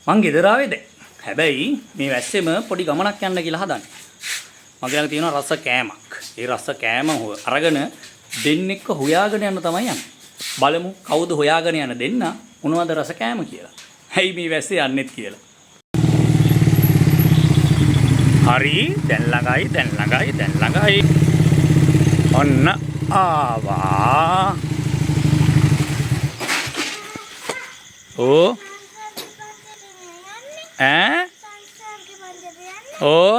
මං ගෙදර ආවේ දැන්. හැබැයි මේ වැස්සෙම පොඩි ගමනක් යන්න කියලා හදන්නේ. මගේ ළඟ තියෙනවා රස කෑමක්. ඒ රස කෑම අරගෙන දෙන්නෙක්ව හොයාගෙන යන්න තමයි යන්නේ. බලමු කවුද හොයාගෙන යන දෙන්න මොනවද රස කෑම කියලා. ඇයි මේ වැස්සේ යන්නෙත් කියලා. හරි දැන් ළඟයි. ඔන්න ආවා. ඕ ඕ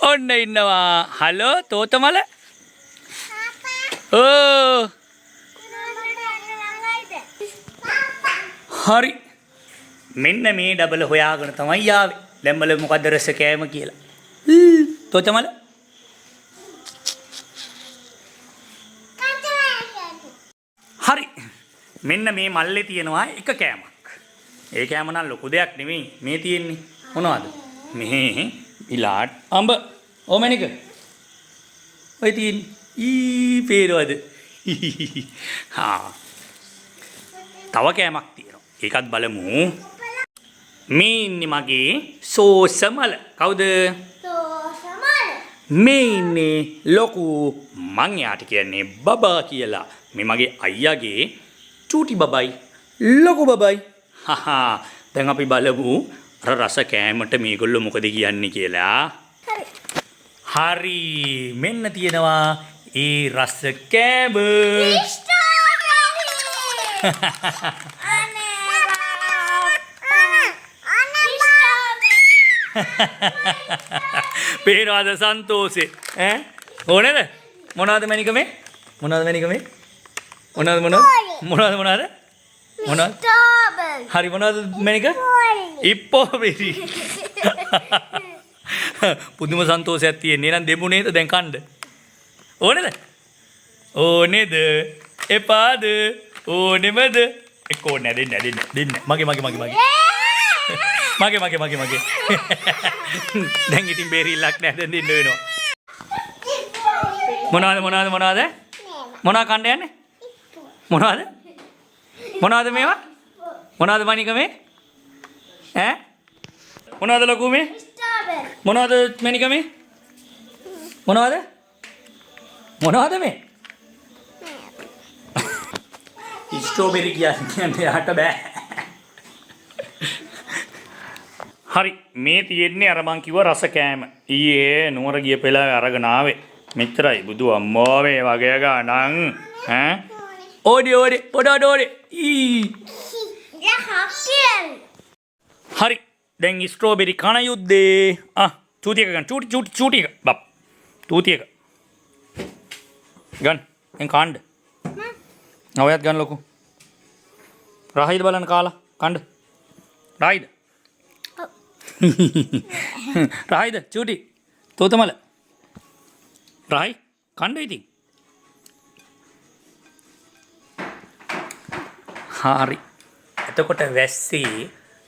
ඔන්න ඉන්නවා. හලෝ තෝතමල. ඕ හරි මෙන්න මේ ඩබල් හොයාගෙන තමයි ආවේ. දැන් බලමු මොකද්ද රස කෑම කියලා. තෝතමල හරි මෙන්න මේ මල්ලේ තියෙනවා එක කෑමක්. ඒ කෑම නම් ලොකු දෙයක් නෙමෙයි මේ තියෙන්නේ. මොනවද? මේ ඉලාට් අඹ. ඕමනික. ඔය තියෙන්නේ පේරවද? හා. තව කෑමක් තියෙනවා. ඒකත් බලමු. මේ ඉන්නේ මගේ සෝසමල. කවුද? සෝසමල. මේ ඉන්නේ ලොකු මං යාට කියන්නේ බබා කියලා. මේ මගේ අයියාගේ චූටි බබයි ලොකු බබයි. හහා දැන් අපි බලමු අර රස කෑමට මේගොල්ලෝ මොකද කියන්නේ කියලා. හරි මෙන්න තියෙනවා ඒ රස කෑම. පේනවාද සන්තෝෂේ ඈ ඕනේද? මොනවද මැනික මේ? මොනවද හරි මොනවද මැනික? ඉප්පෝබෙරි. පුදුම සන්තෝෂයක් තියෙන්නේ. එහෙනම් දෙමු නේද දැන් කන්න? ඕනේද? ඕනේද? එපාද? ඕනෙමද? එක්ක ඕනේ දෙන්න. මගේ. දැන් ඉතින් බේරිල්ලක් නෑ දැන් දෙන්න වෙනවා. මොනවද? මොනවා කන්න යන්නේ? මොනවද මේවා? මොනවද මණික මේ? ඈ? මොනවද ලොකු මේ? මොනවද මණික මේ? මොනවද මේ? ස්ට්‍රෝබෙරි කියන්නේ යාට බෑ. හරි මේ තියෙන්නේ අර මං කිව්ව රස කෑම. ඊයේ නුවර ගිය පෙළාවේ අරගෙන ආවේ. මෙච්චරයි බුදු අම්මෝ මේ වගේ ගානං ඈ ඕඩි පොඩ ඊ හරි දැන් ස්ට්‍රෝබෙරි කන යුද්දේ චූටි එක ගන්න චූටි එක බප් චූටි එක ගන්න එන් කාණ්ඩ ඔයත් ගන්න ලොකු රහයිද බලන්න කාලා කණ්ඩ රහයිද චූටි තෝතමල රහයි කණ්ඩ ඉතින් හරි එතකොට වැස්සේ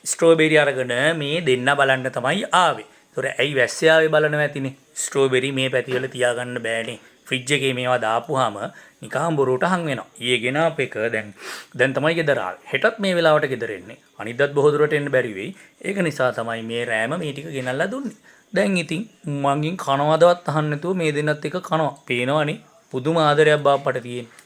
ස්ට්‍රෝබෙරි අරගෙන මේ දෙන්න බලන්න තමයි ආවේ. ඒතොර ඇයි වැස්සේ ආවේ බලනවා ඇතිනේ. ස්ට්‍රෝබෙරි මේ පැතිවල තියාගන්න බෑනේ. ෆ්‍රිජ් එකේ මේවා දාපුවාම නිකන් බොරුවට හං වෙනවා. ඊයේ ගෙනාප එක දැන් තමයි ගෙදර ආවේ. හෙටත් මේ වෙලාවට ගෙදර එන්නේ. අනිද්දාත් බොහෝ දුරට එන්න බැරි වෙයි. ඒක නිසා තමයි මේ රෑම මේ ටික ගෙනල්ලා දුන්නේ. දැන් ඉතින් මංගෙන් කනවදවත් අහන්න නැතුව මේ දෙන්නත් එක කනවා. පේනවනේ. පුදුම ආදරයක් බාප්පට තියෙන්නේ.